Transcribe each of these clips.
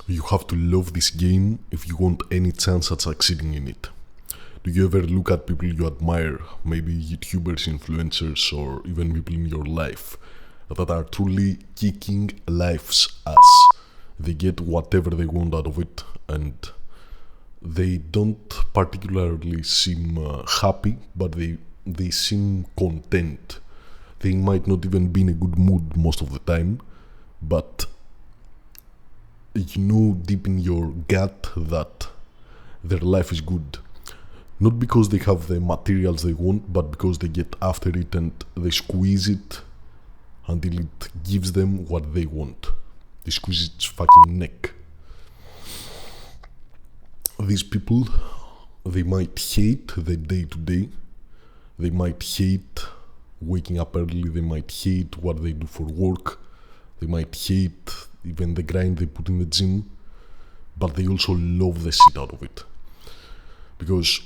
You have to love this game if you want any chance at succeeding in it. Do you ever look at people you admire, maybe YouTubers, influencers, or even people in your life that are truly kicking life's ass? They get whatever they want out of it, and they don't particularly seem happy, but they seem content. They might not even be in a good mood most of the time, but you know deep in your gut that their life is good. Not because they have the materials they want, but because they get after it and they squeeze it until it gives them what they want. They squeeze its fucking neck. These people, they might hate the day to day. They might hate waking up early. They might hate what they do for work. They might hate even the grind they put in the gym. But they also love the shit out of it. Because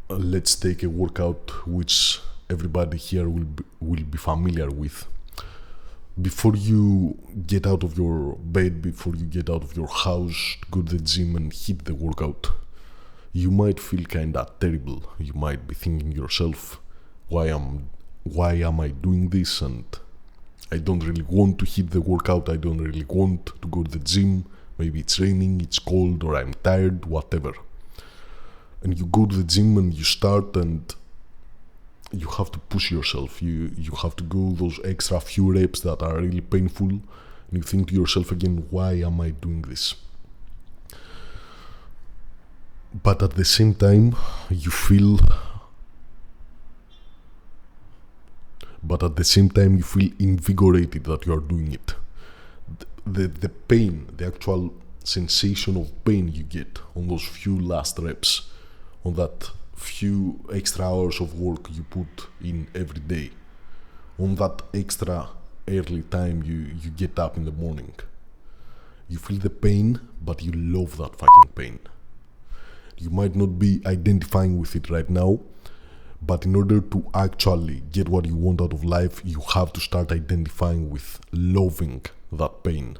let's take a workout which everybody here will be familiar with. Before you get out of your bed, before you get out of your house, go to the gym and hit the workout, you might feel kinda terrible. You might be thinking yourself, why am I doing this? And I don't really want to hit the workout. I don't really want to go to the gym. Maybe it's raining, it's cold, or I'm tired, whatever. And you go to the gym and you start, and you have to push yourself. You have to go those extra few reps that are really painful, and you think to yourself again, why am I doing this? But at the same time, you feel invigorated that you are doing it. The pain, the actual sensation of pain you get on those few last reps, on that few extra hours of work you put in every day, on that extra early time you get up in the morning. You feel the pain, but you love that fucking pain. You might not be identifying with it right now, but in order to actually get what you want out of life, you have to start identifying with loving that pain.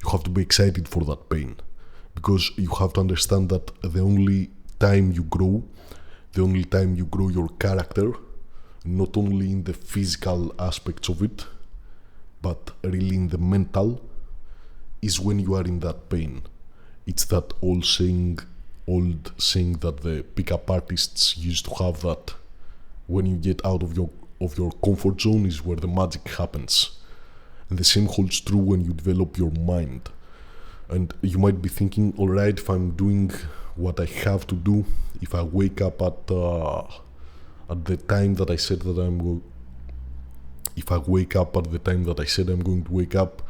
You have to be excited for that pain, because you have to understand that the only time you grow your character, not only in the physical aspects of it, but really in the mental, is when you are in that pain. It's that old saying that the pickup artists used to have, that when you get out of your comfort zone is where the magic happens. And the same holds true when you develop your mind. And you might be thinking, alright, if I'm doing what I have to do, if I wake up at the time that I said that if I wake up at the time that I said I'm going to wake up,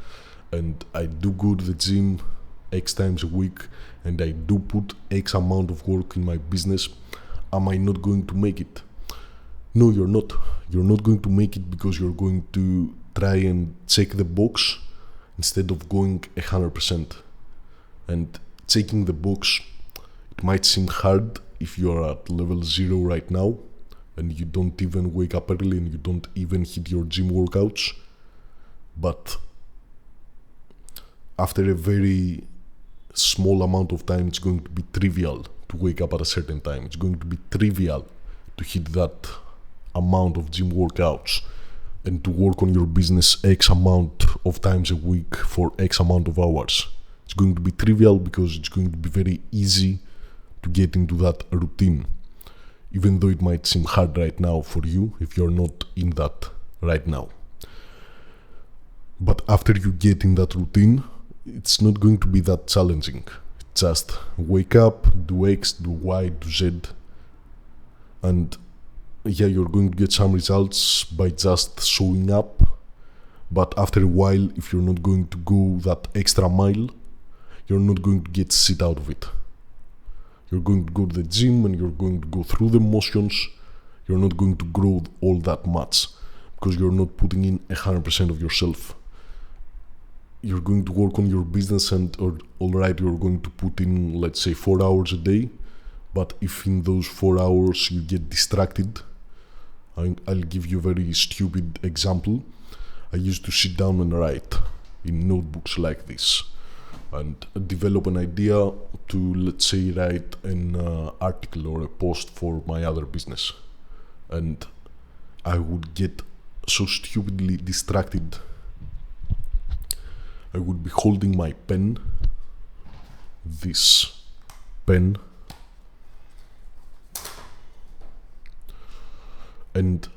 and I do go to the gym X times a week, and I do put X amount of work in my business, am I not going to make it? No, you're not. You're not going to make it because you're going to try and check the box instead of going 100%. And checking the box, it might seem hard if you're at level 0 right now and you don't even wake up early and you don't even hit your gym workouts. But after a very small amount of time, it's going to be trivial to wake up at a certain time. It's going to be trivial to hit that amount of gym workouts and to work on your business X amount of times a week for X amount of hours. It's going to be trivial because it's going to be very easy to get into that routine, even though it might seem hard right now for you if you're not in that right now. But after you get in that routine, it's not going to be that challenging. Just wake up, do X, do Y, do Z, and yeah, you're going to get some results by just showing up. But after a while, if you're not going to go that extra mile, you're not going to get shit out of it. You're going to go to the gym and you're going to go through the motions. You're not going to grow all that much because you're not putting in 100% of yourself. You're going to work on your business and alright, you're going to put in, let's say, 4 hours a day. But if in those 4 hours you get distracted, I'll give you a very stupid example. I used to sit down and write in notebooks like this. and develop an idea to, let's say, write an article or a post for my other business. And I would get so stupidly distracted. I would be holding my pen, this pen, and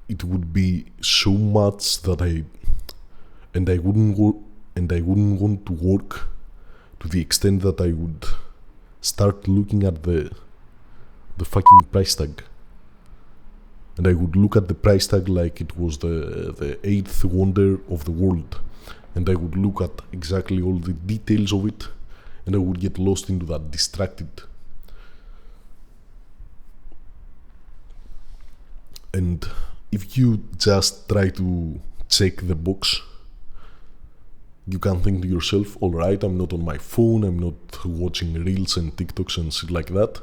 it would be so much that I wouldn't want to work, to the extent that I would start looking at the fucking price tag. And I would look at the price tag like it was the eighth wonder of the world. And I would look at exactly all the details of it, and I would get lost into that, distracted. And if you just try to check the box, you can think to yourself, alright, I'm not on my phone, I'm not watching reels and TikToks and shit like that.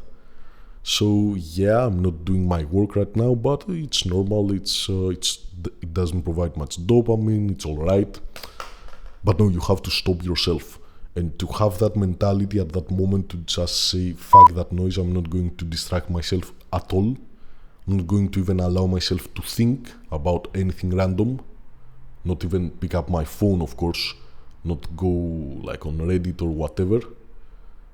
So yeah, I'm not doing my work right now, but it's normal, it doesn't provide much dopamine, it's alright. But no, you have to stop yourself. And to have that mentality at that moment, to just say, fuck that noise, I'm not going to distract myself at all. I'm not going to even allow myself to think about anything random. Not even pick up my phone, of course. Not go like on Reddit or whatever.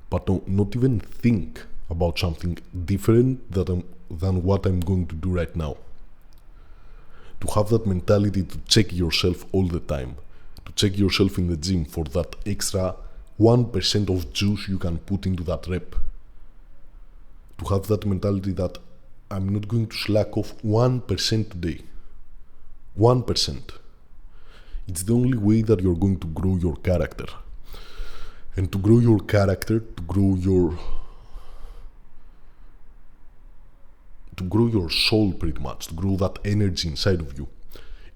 But no, not even think about something different than what I'm going to do right now. To have that mentality to check yourself all the time. To check yourself in the gym for that extra 1% of juice you can put into that rep. To have that mentality that I'm not going to slack off 1% today. 1%. It's the only way that you're going to grow your character. And to grow your character, to grow your soul pretty much, to grow that energy inside of you,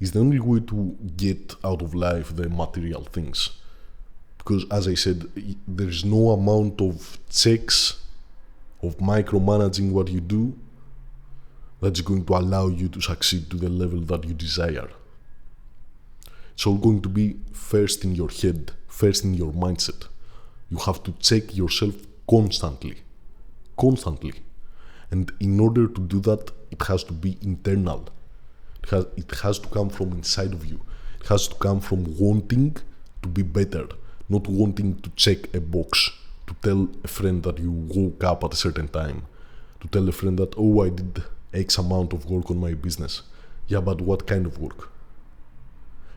is the only way to get out of life the material things. Because as I said, there's no amount of checks, of micromanaging what you do, that's going to allow you to succeed to the level that you desire. It's all going to be first in your head, first in your mindset. You have to check yourself constantly. And in order to do that, it has to be internal. It has to come from inside of you. It has to come from wanting to be better, not wanting to check a box, to tell a friend that you woke up at a certain time, to tell a friend that, oh, I did X amount of work on my business. Yeah, but what kind of work?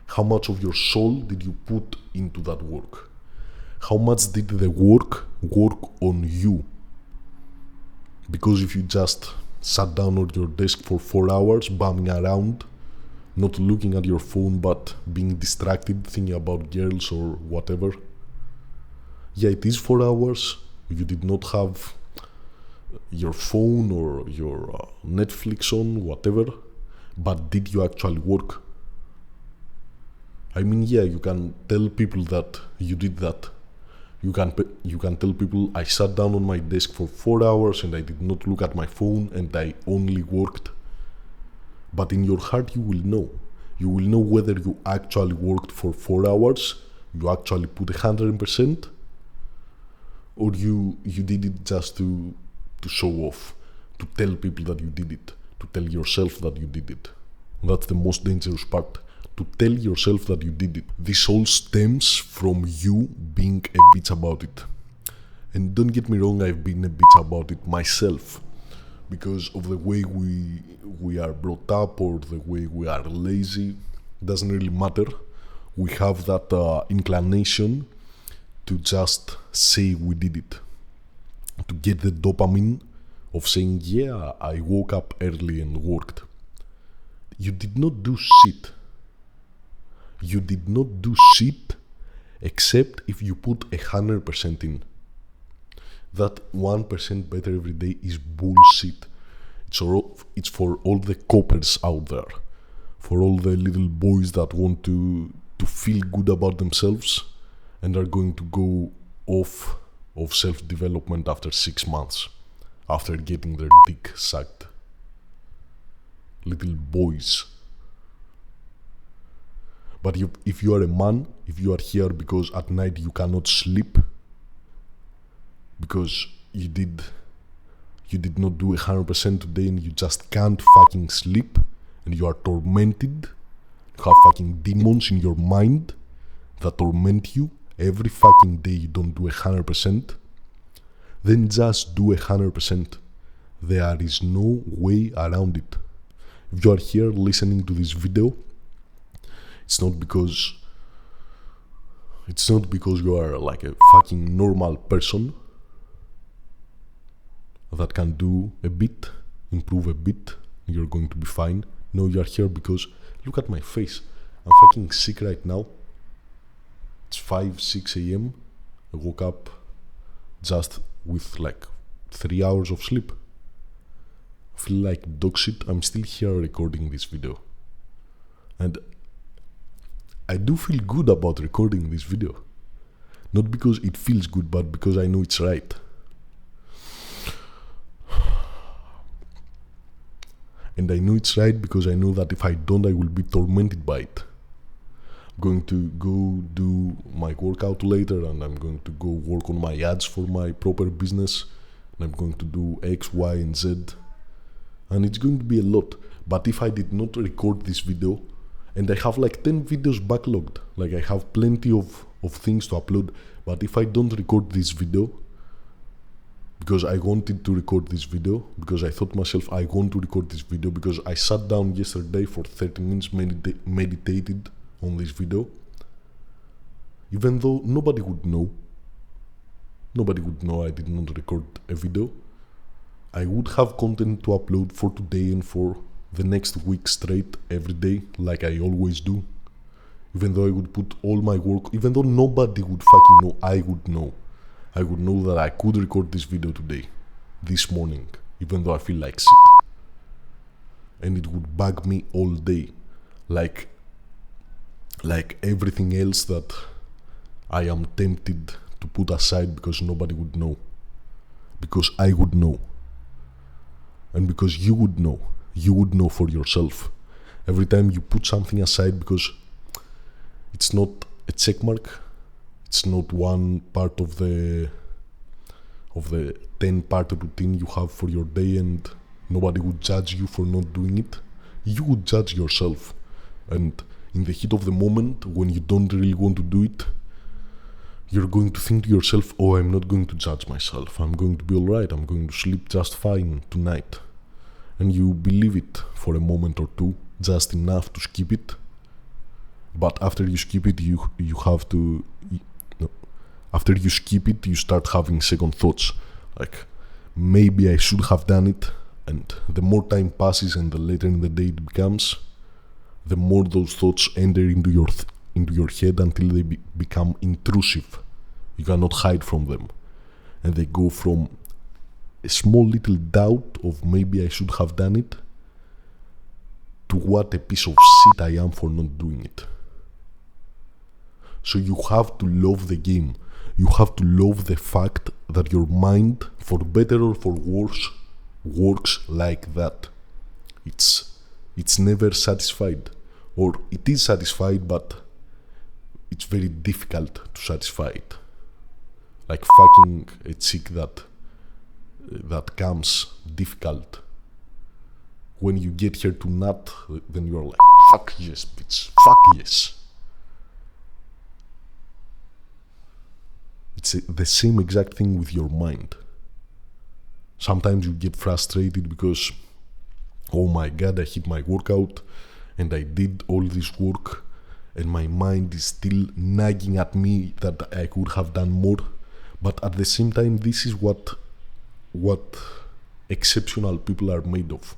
How much of your soul did you put into that work? How much did the work on you? Because if you just sat down at your desk for 4 hours, bumming around, not looking at your phone but being distracted, thinking about girls or whatever, yeah, it is 4 hours. You did not have your phone or your Netflix on, whatever, but did you actually work? I mean, yeah, you can tell people that you did that. You can tell people, I sat down on my desk for 4 hours and I did not look at my phone and I only worked. But in your heart you will know. You will know whether you actually worked for 4 hours, you actually put 100%, or you did it just to show off, to tell people that you did it, to tell yourself that you did it. That's the most dangerous part. To tell yourself that you did it. This all stems from you being a bitch about it. And don't get me wrong, I've been a bitch about it myself. Because of the way we are brought up or the way we are lazy, doesn't really matter. We have that inclination to just say we did it. To get the dopamine of saying, yeah, I woke up early and worked. You did not do shit. You did not do shit except if you put 100% in. That 1% better every day is bullshit. It's for all the coppers out there, for all the little boys that want to feel good about themselves and are going to go off of self-development after 6 months, after getting their dick sucked. Little boys. But if you are a man, if you are here because at night you cannot sleep, because you did not do 100% today and you just can't fucking sleep, and you are tormented, you have fucking demons in your mind that torment you every fucking day you don't do 100%, then just do 100%. There is no way around it. If you are here listening to this video, it's not because you are like a fucking normal person that can do a bit, improve a bit, you're going to be fine. No, you're here because look at my face. I'm fucking sick right now. It's 5-6 a.m. I woke up just with like 3 hours of sleep. I feel like dog shit. I'm still here recording this video. And I do feel good about recording this video. Not because it feels good, but because I know it's right. And I know it's right because I know that if I don't, I will be tormented by it. I'm going to go do my workout later, and I'm going to go work on my ads for my proper business. And I'm going to do X, Y, and Z. And it's going to be a lot. But if I did not record this video, and I have like 10 videos backlogged, like I have plenty of things to upload, but if I don't record this video, because I wanted to record this video, because I thought myself I want to record this video, because I sat down yesterday for 30 minutes, meditated on this video, even though nobody would know I did not record a video. I would have content to upload for today and for the next week straight, every day, like I always do. Even though I would put all my work, even though nobody would fucking know, I would know that I could record this video today, this morning, even though I feel like shit. And it would bug me all day, like everything else that I am tempted to put aside because nobody would know. Because I would know. And because you would know. You would know for yourself. Every time you put something aside, because it's not a check mark, it's not one part of the 10-part routine you have for your day, and nobody would judge you for not doing it. You would judge yourself. And in the heat of the moment, when you don't really want to do it, you're going to think to yourself, oh, I'm not going to judge myself. I'm going to be alright. I'm going to sleep just fine tonight. And you believe it for a moment or two, just enough to skip it. But after you skip it, after you skip it, you start having second thoughts. Like, maybe I should have done it. And the more time passes and the later in the day it becomes, the more those thoughts enter into your head until they become intrusive. You cannot hide from them. And they go from a small little doubt of maybe I should have done it to what a piece of shit I am for not doing it. So you have to love the game. You have to love the fact that your mind, for better or for worse, works like that. It's never satisfied. Or it is satisfied, but it's very difficult to satisfy it. Like fucking a chick that comes difficult. When you get here to nut, then you're like, fuck yes, bitch, fuck yes. It's the same exact thing with your mind. Sometimes you get frustrated because, oh my god, I hit my workout and I did all this work and my mind is still nagging at me that I could have done more. But at the same time, this is what exceptional people are made of.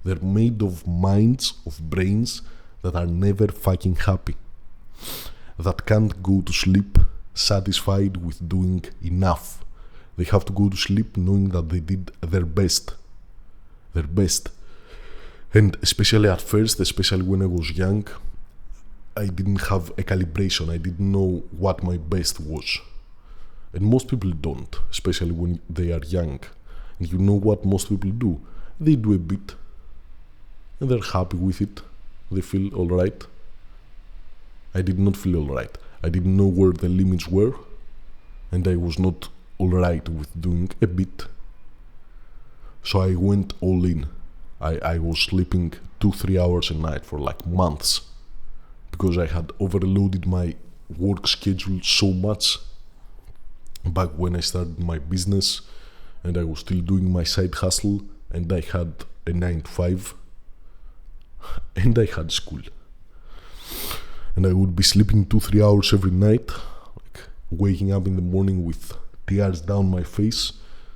They're made of minds, of brains that are never fucking happy. That can't go to sleep satisfied with doing enough. They have to go to sleep knowing that they did their best. And especially at first, especially when I was young, I didn't have a calibration. I didn't know what my best was. And most people don't, especially when they are young. And you know what most people do? They do a bit and they're happy with it. They feel alright. I did not feel alright. I didn't know where the limits were, and I was not alright with doing a bit. So I went all in. I was sleeping 2-3 hours a night for like months because I had overloaded my work schedule so much back when I started my business, and I was still doing my side hustle, and I had a 9 to 5 and I had school, and I would be sleeping 2-3 hours every night, like waking up in the morning with tears down my face,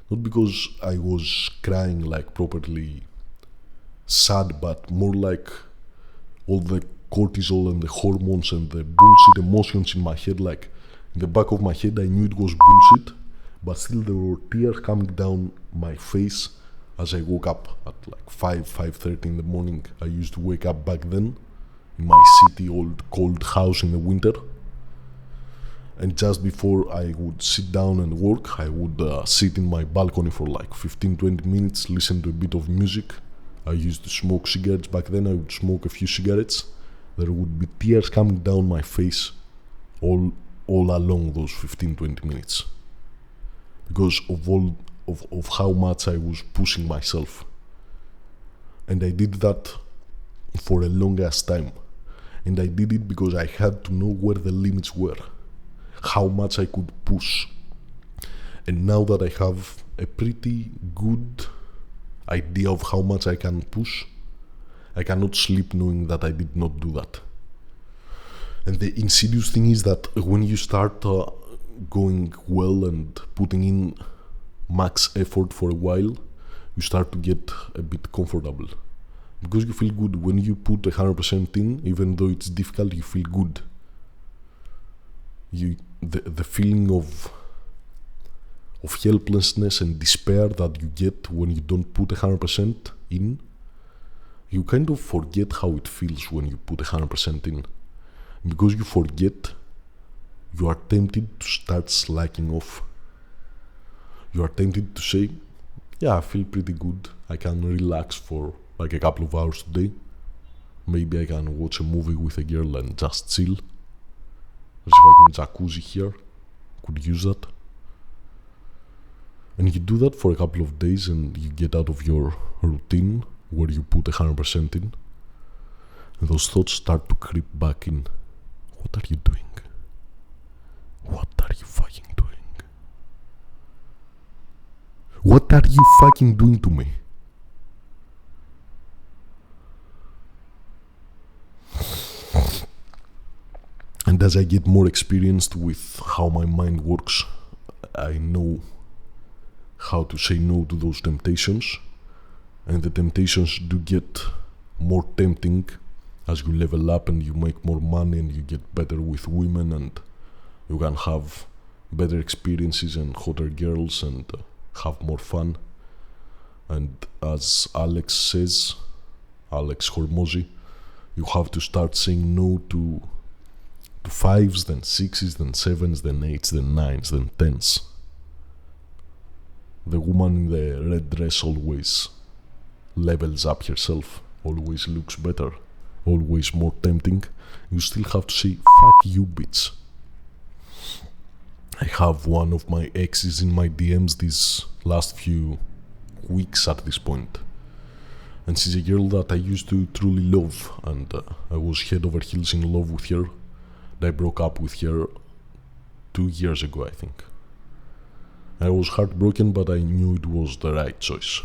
not because I was crying like properly sad, but more like all the cortisol and the hormones and the bullshit emotions in my head. Like in the back of my head I knew it was bullshit, but still there were tears coming down my face as I woke up at like 5:30 in the morning. I used to wake up back then in my city old cold house in the winter, and just before I would sit down and work, I would sit in my balcony for like 15-20 minutes, listen to a bit of music. I used to smoke cigarettes back then. I would smoke a few cigarettes. There would be tears coming down my face all along those 15-20 minutes because of how much I was pushing myself. And I did that for a long ass time. And I did it because I had to know where the limits were, how much I could push. And now that I have a pretty good idea of how much I can push, I cannot sleep knowing that I did not do that. And the insidious thing is that when you start going well and putting in max effort for a while, you start to get a bit comfortable because you feel good. When you put 100% in, even though it's difficult, you feel good. The feeling of helplessness and despair that you get when you don't put 100% in, you kind of forget how it feels when you put 100% in. Because you forget, you are tempted to start slacking off. You are tempted to say, yeah, I feel pretty good. I can relax for like a couple of hours today. Maybe I can watch a movie with a girl and just chill. There's a fucking jacuzzi here. Could use that. And you do that for a couple of days and you get out of your routine where you put 100% in. And those thoughts start to creep back in. What are you doing? What are you fucking doing? What are you fucking doing to me? And as I get more experienced with how my mind works, I know how to say no to those temptations. And the temptations do get more tempting as you level up and you make more money and you get better with women and you can have better experiences and hotter girls and have more fun. And as Alex says, Alex Hormozy, you have to start saying no to 5s, then 6s, then 7s, then 8s, then 9s, then 10s. The woman in the red dress always levels up herself, always looks better, always more tempting. You still have to say, fuck you, bitch. I have one of my exes in my DMs these last few weeks at this point. And she's a girl that I used to truly love, and I was head over heels in love with her. And I broke up with her 2 years ago, I think. I was heartbroken, but I knew it was the right choice.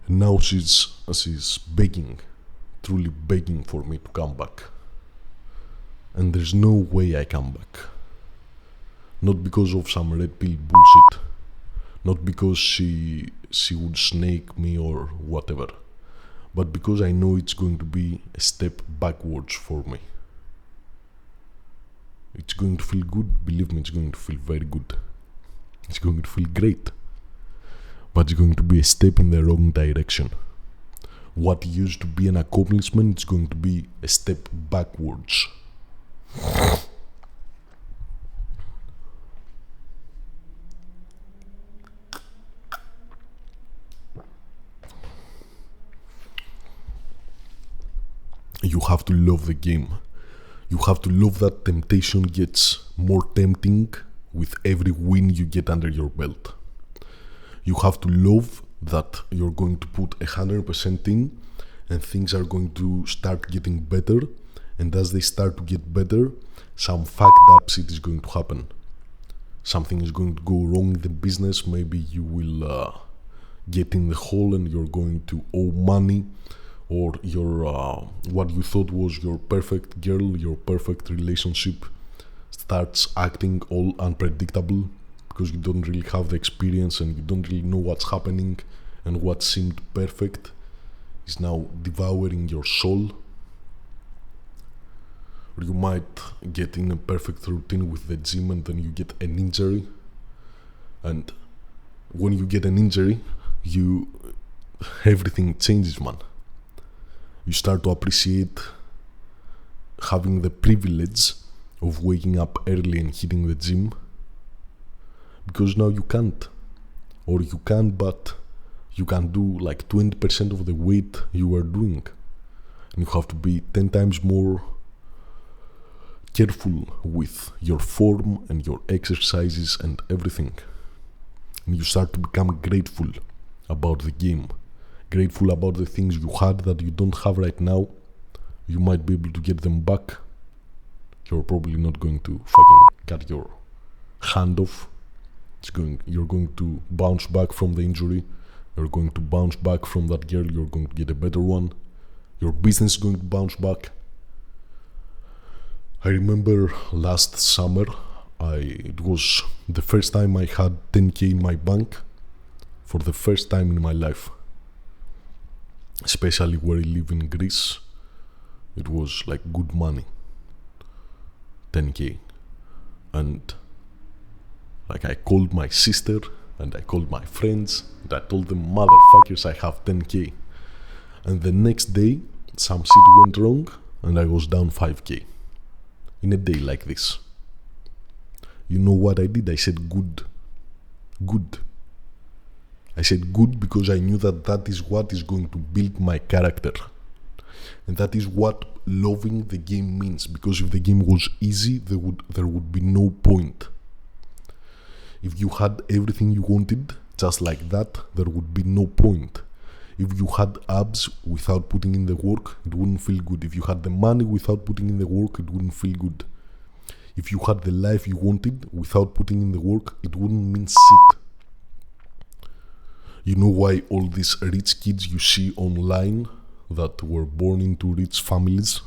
And now she's begging, truly begging for me to come back. And there's no way I come back. Not because of some red pill bullshit. Not because she would snake me or whatever. But because I know it's going to be a step backwards for me. It's going to feel good, believe me, it's going to feel very good. It's going to feel great. But it's going to be a step in the wrong direction. What used to be an accomplishment, it's going to be a step backwards. You have to love the game. You have to love that temptation gets more tempting with every win you get under your belt. You have to love that you're going to put 100% in and things are going to start getting better, and as they start to get better, some fucked up shit is going to happen. Something is going to go wrong in the business. Maybe you will get in the hole and you're going to owe money, or your what you thought was your perfect girl, your perfect relationship starts acting all unpredictable because you don't really have the experience and you don't really know what's happening, and what seemed perfect is now devouring your soul. Or you might get in a perfect routine with the gym and then you get an injury, and when you get an injury, everything changes, man. You start to appreciate having the privilege of waking up early and hitting the gym, because now you can't, or you can, but you can do like 20% of the weight you were doing, and you have to be 10 times more careful with your form and your exercises and everything. And you start to become grateful about the game, grateful about the things you had that you don't have right now. You might be able to get them back. You're probably not going to fucking cut your hand off. You're going to bounce back from the injury. You're going to bounce back from that girl. You're going to get a better one. Your business is going to bounce back. I remember last summer, it was the first time I had 10k in my bank for the first time in my life. Especially where I live in Greece, it was like good money. 10k. And like I called my sister and I called my friends and I told them, motherfuckers, I have 10k. And the next day, some shit went wrong and I was down 5k. In a day like this. You know what I did? I said good. Good. I said good because I knew that is what is going to build my character. And that is what loving the game means. Because if the game was easy, there would be no point. If you had everything you wanted, just like that, there would be no point. If you had abs without putting in the work, it wouldn't feel good. If you had the money without putting in the work, it wouldn't feel good. If you had the life you wanted without putting in the work, it wouldn't mean shit. You know why all these rich kids you see online that were born into rich families,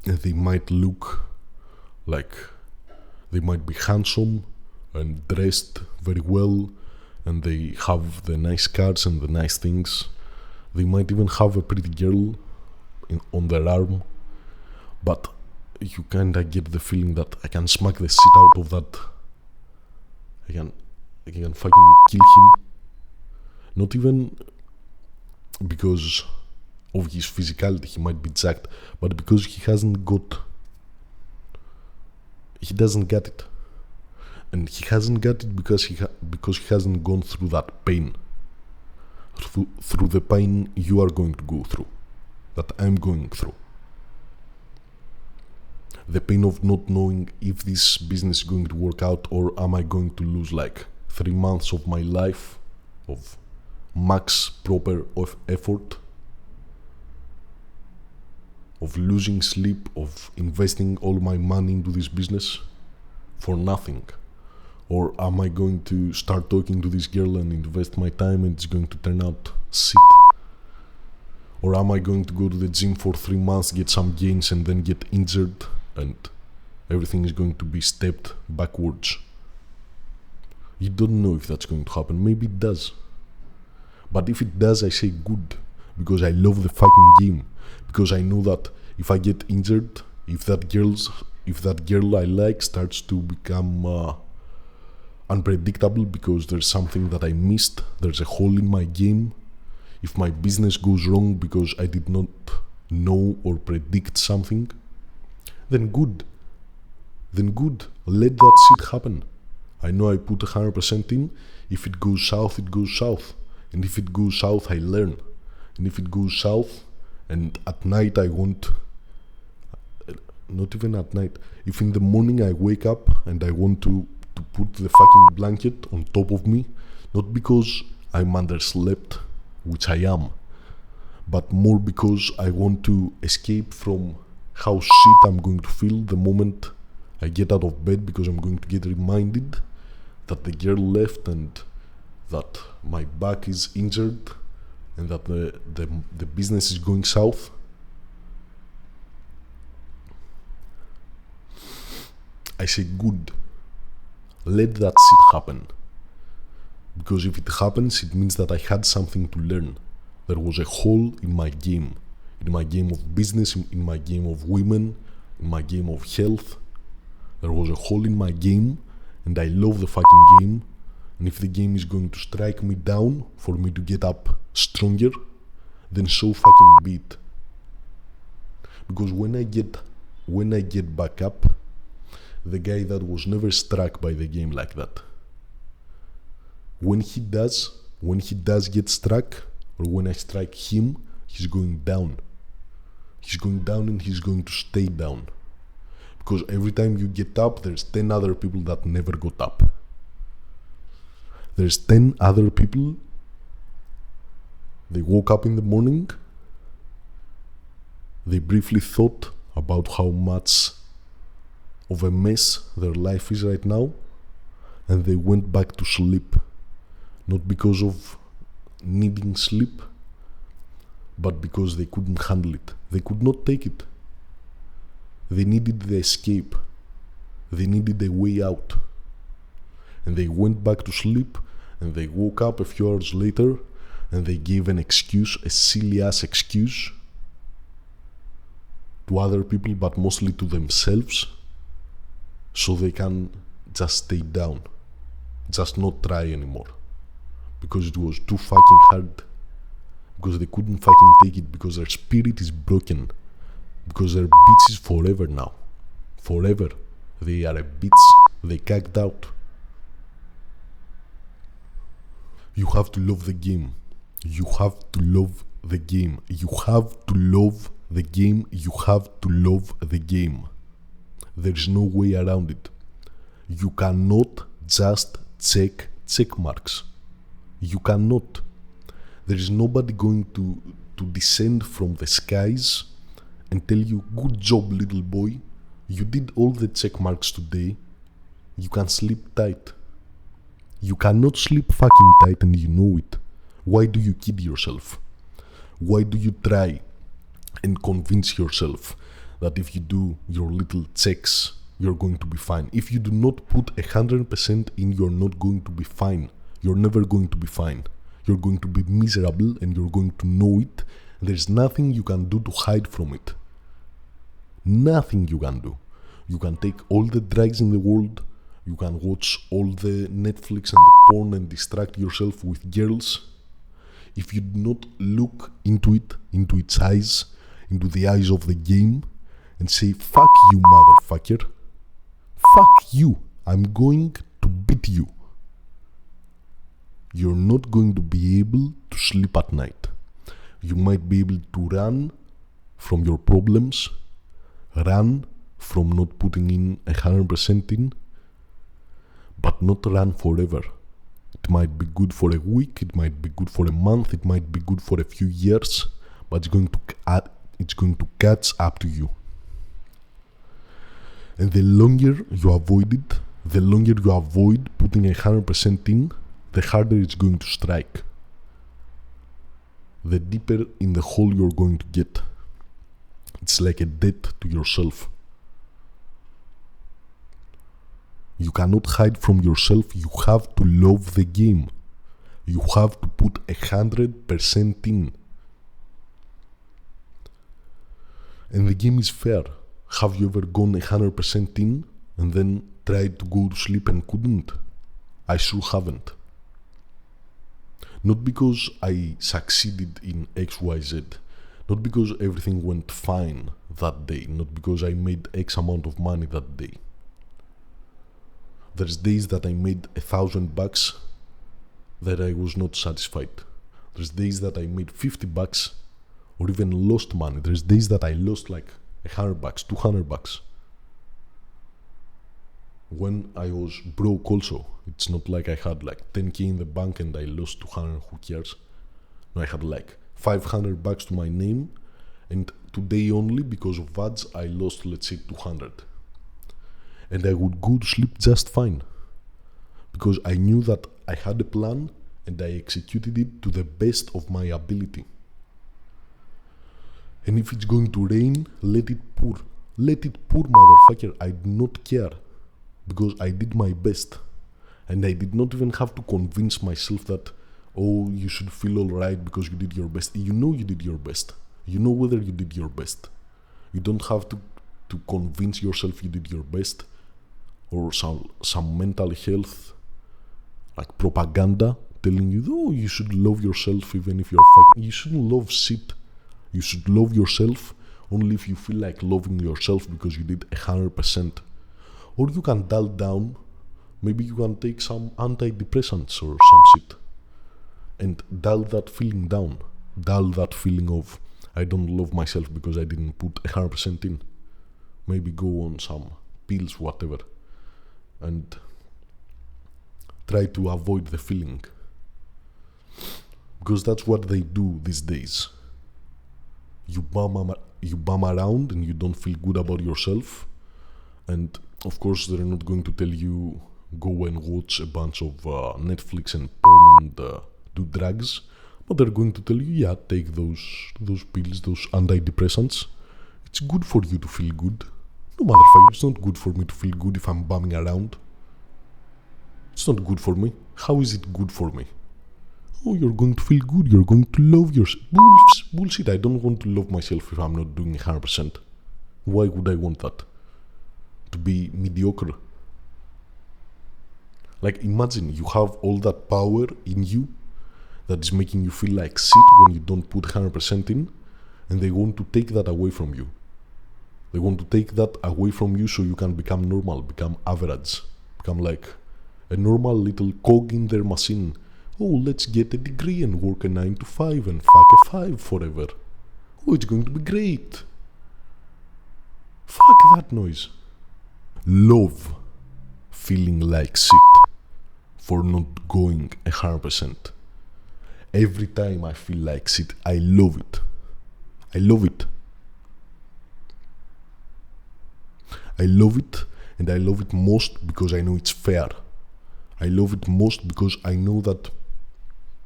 and they might look like they might be handsome and dressed very well, and they have the nice cars and the nice things. They might even have a pretty girl on their arm, but you kinda get the feeling that I can smack the shit out of that. I can fucking kill him. Not even because of his physicality, he might be jacked, but because he doesn't get it. And he hasn't got it because he hasn't gone through that pain. Through the pain you are going to go through, that I'm going through. The pain of not knowing if this business is going to work out, or am I going to lose like 3 months of my life of max proper of effort, of losing sleep, of investing all my money into this business for nothing. Or am I going to start talking to this girl and invest my time and it's going to turn out shit? Or am I going to go to the gym for 3 months, get some gains and then get injured and everything is going to be stepped backwards? You don't know if that's going to happen. Maybe it does. But if it does, I say good, because I love the fucking game. Because I know that if I get injured, if that girl I like starts to become unpredictable because there's something that I missed, there's a hole in my game, if my business goes wrong because I did not know or predict something, then good. Let that shit happen. I know I put 100% in. If it goes south, it goes south. And if it goes south, I learn. And if it goes south and at night I want not even at night. If in the morning I wake up and I want to put the fucking blanket on top of me, not because I'm underslept, which I am, but more because I want to escape from how shit I'm going to feel the moment I get out of bed, because I'm going to get reminded that the girl left and that my back is injured and that the business is going south. I say good. Let that shit happen. Because if it happens, it means that I had something to learn. There was a hole in my game of business, in my game of women, in my game of health. There was a hole in my game, and I love the fucking game. And if the game is going to strike me down for me to get up stronger, then so fucking be it. Because when I get back up, the guy that was never struck by the game like that, when he does get struck, or when I strike him, he's going down. He's going down and he's going to stay down. Because every time you get up, there's 10 other people that never got up. There's 10 other people, they woke up in the morning, they briefly thought about how much of a mess their life is right now, and they went back to sleep. Not because of needing sleep, but because they couldn't handle it. They could not take it. They needed the escape. They needed a way out. And they went back to sleep, and they woke up a few hours later, and they gave an excuse, a silly ass excuse, to other people, but mostly to themselves, so they can just stay down, just not try anymore. Because it was too fucking hard. Because they couldn't fucking take it. Because their spirit is broken. Because their bitch is forever now. Forever. They are a bitch. They cacked out. You have to love the game. You have to love the game. You have to love the game. You have to love the game. There's no way around it. You cannot just check marks. You cannot. There is nobody going to descend from the skies and tell you, good job, little boy. You did all the check marks today. You can sleep tight. You cannot sleep fucking tight, and you know it. Why do you kid yourself? Why do you try and convince yourself that if you do your little checks, you're going to be fine? If you do not put 100% in, you're not going to be fine. You're never going to be fine. You're going to be miserable, and you're going to know it. There's nothing you can do to hide from it. Nothing you can do. You can take all the drugs in the world. You can watch all the Netflix and the porn and distract yourself with girls. If you do not look into it, into its eyes, into the eyes of the game, and say, fuck you, motherfucker. Fuck you. I'm going to beat you. You're not going to be able to sleep at night. You might be able to run from your problems, run from not putting in 100% in, but not run forever. It might be good for a week, it might be good for a month, it might be good for a few years, but it's going to catch up to you. And the longer you avoid it, the longer you avoid putting 100% in, the harder it's going to strike. The deeper in the hole you're going to get. It's like a debt to yourself. You cannot hide from yourself. You have to love the game. You have to put 100% in. And the game is fair. Have you ever gone 100% in and then tried to go to sleep and couldn't? I sure haven't. Not because I succeeded in XYZ, not because everything went fine that day, not because I made X amount of money that day. There's days that I made $1,000 that I was not satisfied. There's days that I made $50 or even lost money. There's days that I lost like $100, $200. When I was broke also, it's not like I had like 10k in the bank and I lost 200, who cares? No, I had like $500 to my name, and today only because of ads I lost, let's say, 200. And I would go to sleep just fine, because I knew that I had a plan and I executed it to the best of my ability. And if it's going to rain, let it pour. Let it pour, motherfucker. I do not care, because I did my best. And I did not even have to convince myself that, oh, you should feel alright because you did your best. You know you did your best. You know whether you did your best. You don't have to convince yourself you did your best, or some mental health, like propaganda, telling you, oh, you should love yourself even if you're fucking. You shouldn't love shit. You should love yourself only if you feel like loving yourself because you did 100%. Or you can dull down. Maybe you can take some antidepressants or some shit and dull that feeling down. Dull that feeling of, I don't love myself because I didn't put 100% in. Maybe go on some pills, whatever, and try to avoid the feeling. Because that's what they do these days. You bum around and you don't feel good about yourself. And of course they're not going to tell you go and watch a bunch of Netflix and porn and do drugs, but they're going to tell you, yeah, take those pills, those antidepressants. It's good for you to feel good. No, motherfucker, it's not good for me to feel good if I'm bumming around. It's not good for me. How is it good for me? Oh, you're going to feel good, you're going to love yourself. Bullshit, I don't want to love myself if I'm not doing 100%. Why would I want that? To be mediocre? Like, imagine you have all that power in you that is making you feel like shit when you don't put 100% in, and they want to take that away from you. They want to take that away from you so you can become normal, become average, become like a normal little cog in their machine. Oh, let's get a degree and work a 9 to 5 and fuck a 5 forever. Oh, it's going to be great. Fuck that noise. Love feeling like shit for not going 100%. Every time I feel like shit, I love it. I love it. I love it, and I love it most because I know it's fair. I love it most because I know that,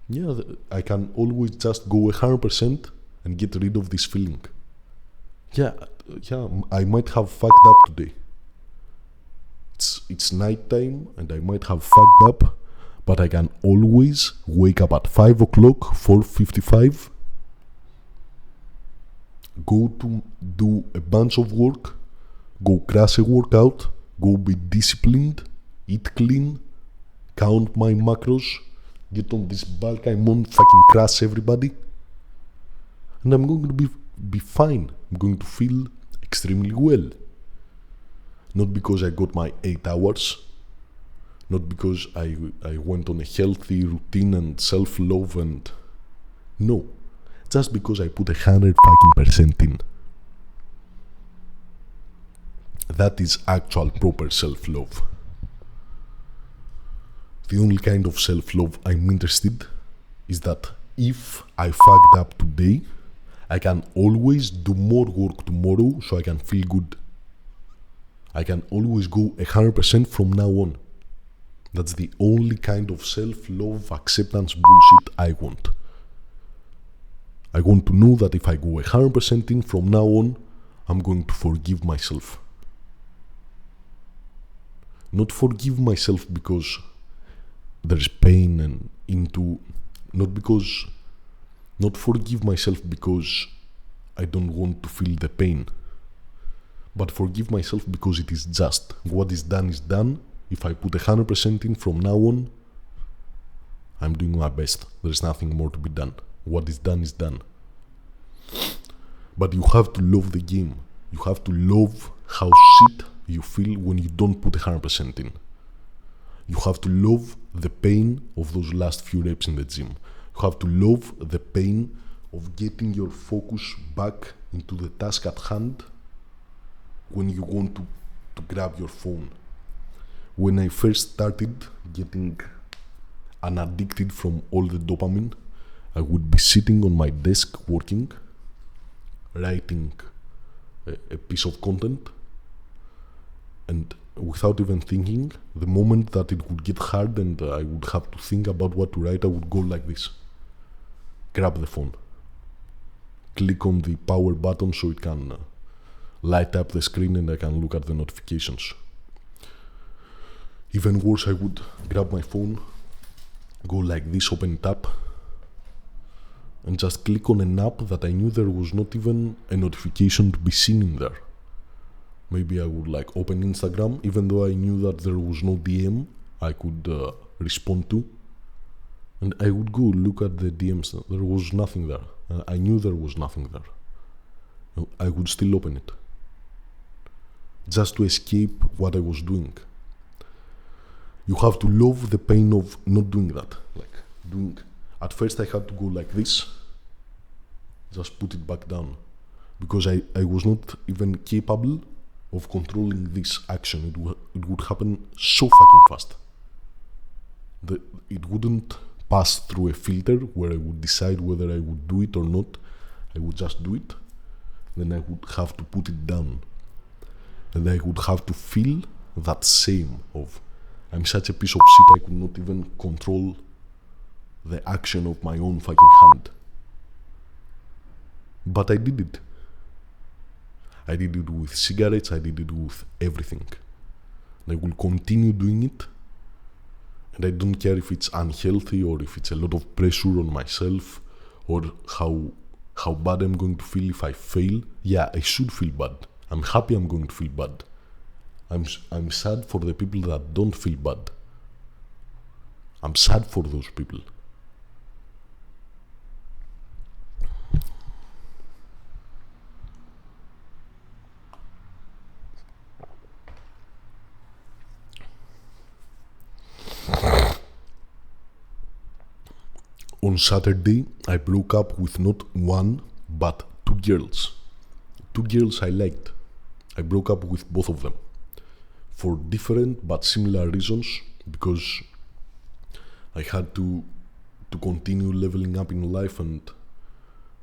yeah, I can always just go 100% and get rid of this feeling. Yeah, I might have fucked up today. It's night time and I might have fucked up, but I can always wake up at 5 o'clock, 4:55, go to do a bunch of work, go crash a workout, go be disciplined, eat clean, count my macros, get on this bulk I'm on, fucking crash everybody, and I'm going to be fine. I'm going to feel extremely well. Not because I got my 8 hours, not because I went on a healthy routine and self-love, and no, just because I put 100% in. That is actual proper self-love. The only kind of self-love I'm interested is that if I fucked up today, I can always do more work tomorrow so I can feel good. I can always go 100% from now on. That's the only kind of self-love acceptance bullshit I want. I want to know that if I go 100% in from now on, I'm going to forgive myself. Not forgive myself because there's pain and not forgive myself because I don't want to feel the pain, but forgive myself because it is just. What is done is done. If I put 100% in from now on, I'm doing my best. There's nothing more to be done. What is done is done. But you have to love the game. You have to love how shit you feel when you don't put 100% in. You have to love the pain of those last few reps in the gym. You have to love the pain of getting your focus back into the task at hand when you want to grab your phone. When I first started getting unaddicted from all the dopamine, I would be sitting on my desk working, writing a piece of content, and without even thinking, the moment that it would get hard and I would have to think about what to write, I would go like this. Grab the phone. Click on the power button so it can light up the screen and I can look at the notifications. Even worse, I would grab my phone, go like this, open it up, and just click on an app that I knew there was not even a notification to be seen in there. Maybe I would like open Instagram, even though I knew that there was no DM I could respond to. And I would go look at the DMs. There was nothing there. I knew there was nothing there. I would still open it, just to escape what I was doing. You have to love the pain of not doing that. At first I had to go like this, just put it back down, because I was not even capable of controlling this action. It would happen so fucking fast. It wouldn't pass through a filter where I would decide whether I would do it or not. I would just do it, then I would have to put it down, and I would have to feel that same of, I'm such a piece of shit, I could not even control the action of my own fucking hand. But I did it. I did it with cigarettes, I did it with everything. And I will continue doing it. And I don't care if it's unhealthy or if it's a lot of pressure on myself or how bad I'm going to feel if I fail. Yeah, I should feel bad. I'm happy I'm going to feel bad. I'm sad for the people that don't feel bad. I'm sad for those people. On Saturday, I broke up with not one, but two girls. Two girls I liked. I broke up with both of them. For different but similar reasons, because I had to continue leveling up in life and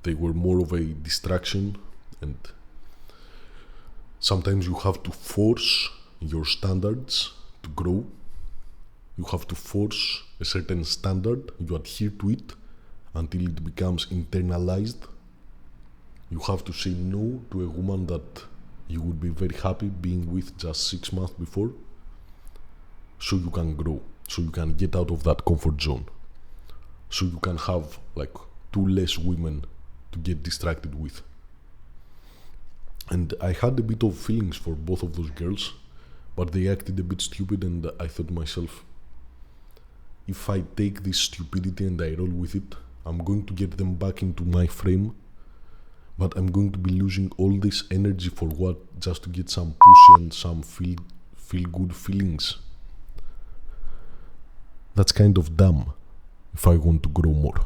they were more of a distraction, and sometimes you have to force your standards to grow. You have to force a certain standard, you adhere to it until it becomes internalized. You have to say no to a woman that you would be very happy being with just 6 months before, so you can grow, so you can get out of that comfort zone, so you can have like 2 less women to get distracted with. And I had a bit of feelings for both of those girls, but they acted a bit stupid, and I thought to myself, if I take this stupidity and I roll with it, I'm going to get them back into my frame, but I'm going to be losing all this energy for what? Just to get some pussy and some feel good feelings. That's kind of dumb if I want to grow more.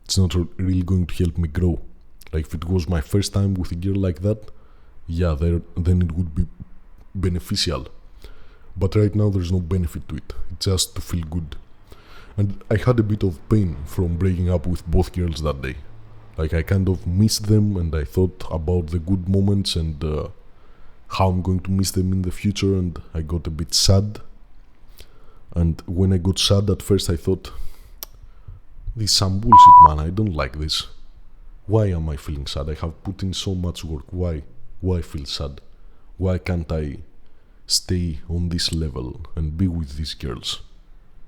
It's not really going to help me grow. Like if it was my first time with a girl like that, yeah, then it would be beneficial. But right now there's no benefit to it. It's just to feel good. And I had a bit of pain from breaking up with both girls that day. Like I kind of missed them, and I thought about the good moments and how I'm going to miss them in the future, and I got a bit sad. And when I got sad at first I thought, this is some bullshit, man, I don't like this. Why am I feeling sad? I have put in so much work. Why feel sad? Why can't I stay on this level and be with these girls?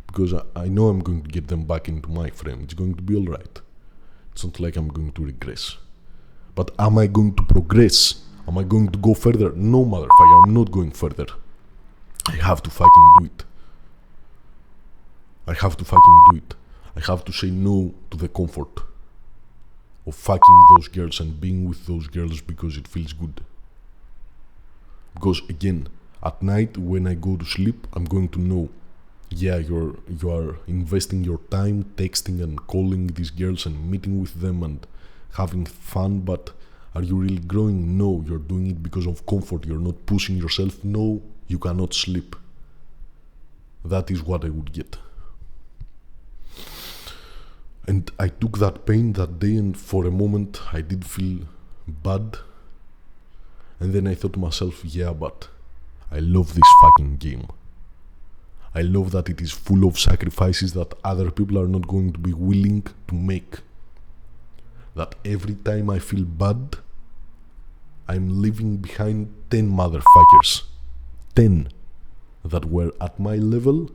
Because I know I'm going to get them back into my frame. It's going to be alright. It's not like I'm going to regress. But am I going to progress? Am I going to go further? No, motherfucker, I'm not going further. I have to fucking do it. I have to say no to the comfort of fucking those girls and being with those girls because it feels good. Because again, at night when I go to sleep, I'm going to know, yeah, you are investing your time texting and calling these girls and meeting with them and having fun, but Are you really growing? No, you're doing it because of comfort. You're not pushing yourself. No, you cannot sleep. That is what I would get. And I took that pain that day, and for a moment I did feel bad. And then I thought to myself, yeah, but I love this fucking game. I love that it is full of sacrifices that other people are not going to be willing to make. That every time I feel bad, I'm leaving behind 10 motherfuckers. 10 that were at my level,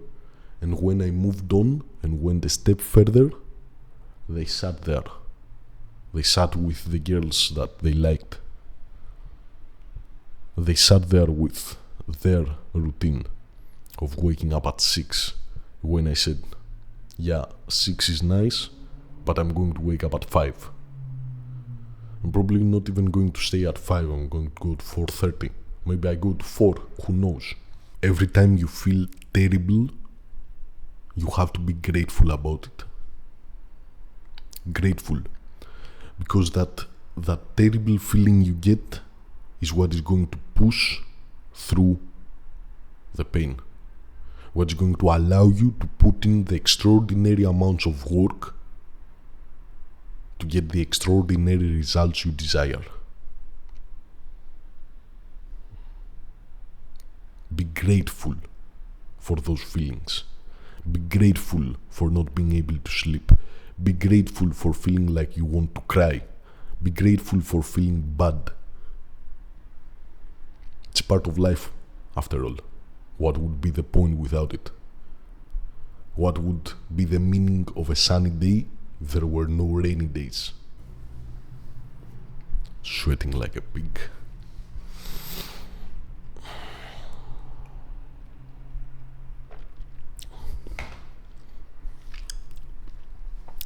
and when I moved on and went a step further, they sat there. They sat with the girls that they liked. They sat there with their routine of waking up at 6 when I said, yeah, 6 is nice, but I'm going to wake up at 5. I'm probably not even going to stay at 5, I'm going to go to 4:30. Maybe I go to 4, who knows? Every time you feel terrible, you have to be grateful about it. Grateful. Because that terrible feeling you get is what is going to push through the pain. What's going to allow you to put in the extraordinary amounts of work to get the extraordinary results you desire. Be grateful for those feelings. Be grateful for not being able to sleep. Be grateful for feeling like you want to cry. Be grateful for feeling bad. It's part of life, after all. What would be the point without it? What would be the meaning of a sunny day if there were no rainy days? Sweating like a pig.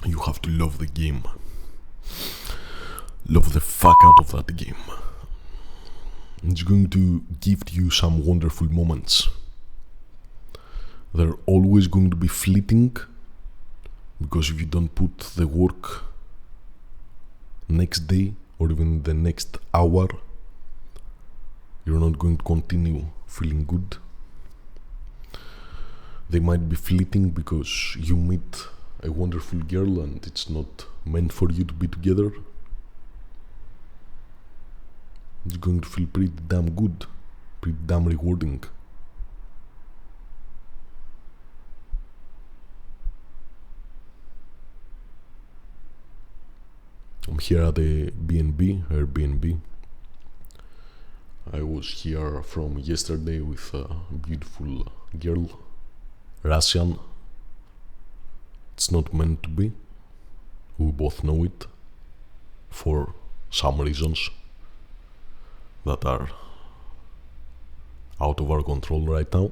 You have to love the game. Love the fuck out of that game. It's going to gift you some wonderful moments. They're always going to be fleeting, because if you don't put the work next day or even the next hour, you're not going to continue feeling good. They might be fleeting because you meet a wonderful girl and it's not meant for you to be together. It's going to feel pretty damn good, pretty damn rewarding. I'm here at a Airbnb. I was here from yesterday with a beautiful girl, Russian. It's not meant to be. We both know it, for some reasons that are out of our control right now.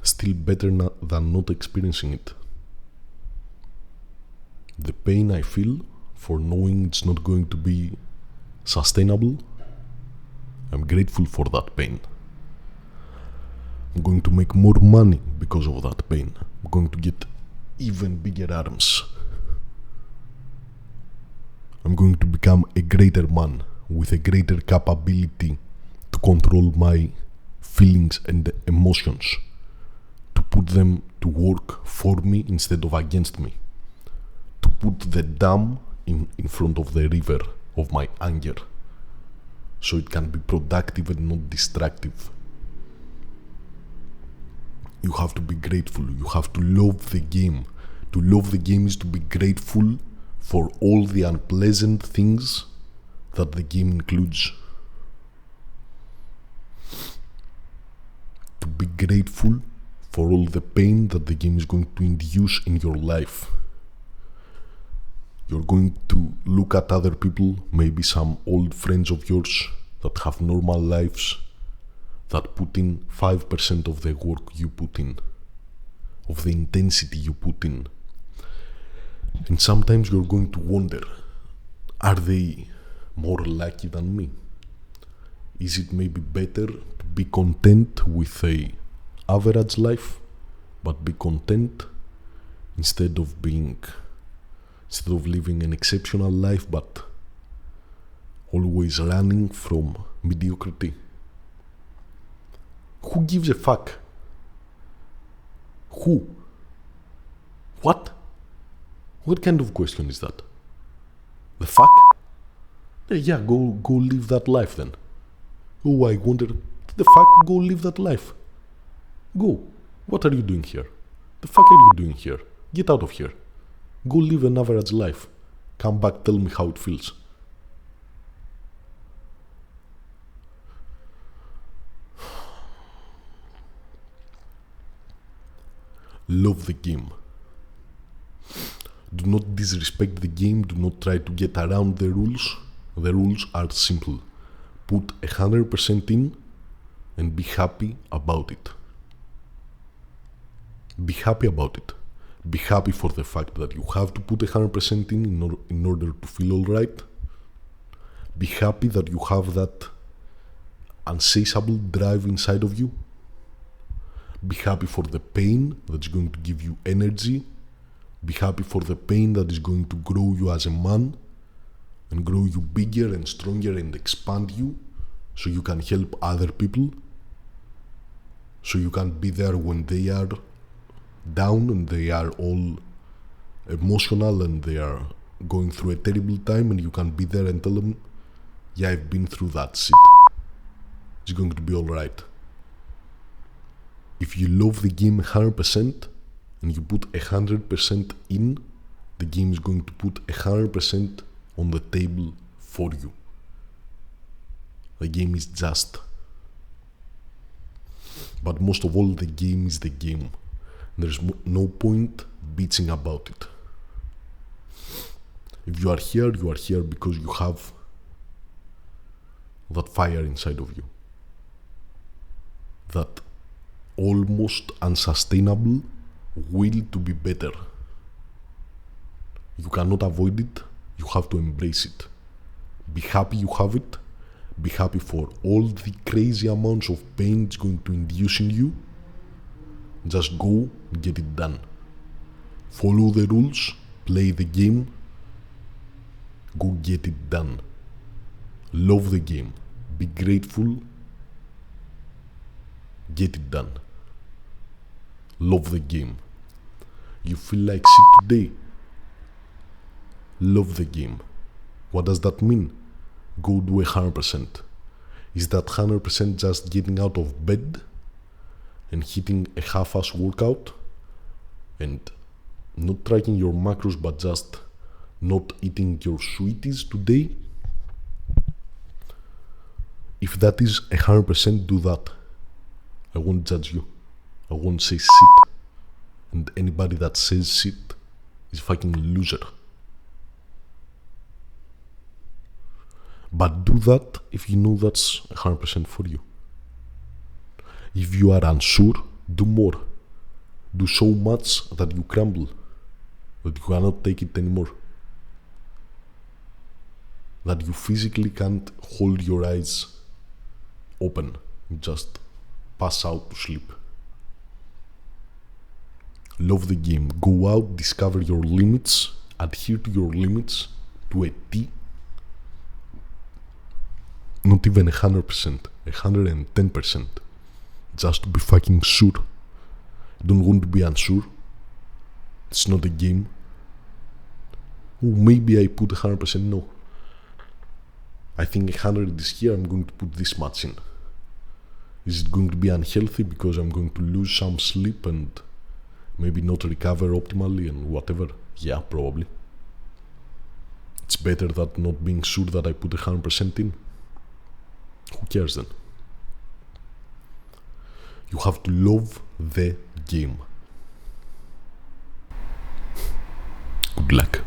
Still better than not experiencing it. The pain I feel for knowing it's not going to be sustainable, I'm grateful for that pain. I'm going to make more money because of that pain. I'm going to get even bigger arms. I'm going to become a greater man with a greater capability to control my feelings and emotions, to put them to work for me instead of against me, to put the dam in front of the river of my anger so it can be productive and not destructive. You have to be grateful. You have to love the game. To love the game is to be grateful for all the unpleasant things that the game includes. To be grateful for all the pain that the game is going to induce in your life. You're going to look at other people, maybe some old friends of yours that have normal lives, that put in 5% of the work you put in, of the intensity you put in. And sometimes you're going to wonder, are they more lucky than me? Is it maybe better to be content with a average life, but be content instead of being instead of living an exceptional life but always running from mediocrity? Who gives a fuck? Who? What? What kind of question is that? The fuck? Yeah, go live that life then. Oh, I wonder, the fuck, go live that life. Go. What are you doing here? The fuck are you doing here? Get out of here. Go live an average life. Come back, tell me how it feels. Love the game. Do not disrespect the game, do not try to get around the rules. The rules are simple. Put 100% in and be happy about it. Be happy about it. Be happy for the fact that you have to put 100% in order to feel alright. Be happy that you have that insatiable drive inside of you. Be happy for the pain that's going to give you energy. Be happy for the pain that is going to grow you as a man and grow you bigger and stronger and expand you so you can help other people, so you can be there when they are down and they are all emotional and they are going through a terrible time, and you can be there and tell them, yeah, I've been through that shit. It's going to be alright. If you love the game 100% and you put 100% in, the game is going to put 100% on the table for you. The game is just. But most of all, the game is the game. There's no point bitching about it. If you are here because you have that fire inside of you. That almost unsustainable will to be better. You cannot avoid it, you have to embrace it. Be happy you have it. Be happy for all the crazy amounts of pain it's going to induce in you. Just go and get it done. Follow the rules, play the game, go get it done. Love the game, be grateful, get it done. Love the game. You feel like shit today? Love the game. What does that mean? Go do 100%. Is that 100% just getting out of bed and hitting a half-ass workout and not tracking your macros but just not eating your sweeties today? If that is 100%, do that. I won't judge you. I won't say shit. And anybody that says shit is fucking loser. But do that if you know that's 100% for you. If you are unsure, do more. Do so much that you crumble, that you cannot take it anymore. That you physically can't hold your eyes open. You just pass out to sleep. Love the game. Go out, discover your limits, adhere to your limits to a T. Not even 100%, 110%. Just to be fucking sure. You don't want to be unsure. It's not a game. Oh, maybe I put 100%. No. I think 100 is here, I'm going to put this much in. Is it going to be unhealthy because I'm going to lose some sleep and maybe not recover optimally and whatever? Yeah, probably. It's better that not being sure that I put 100% in. Who cares then? You have to love the game. Good luck.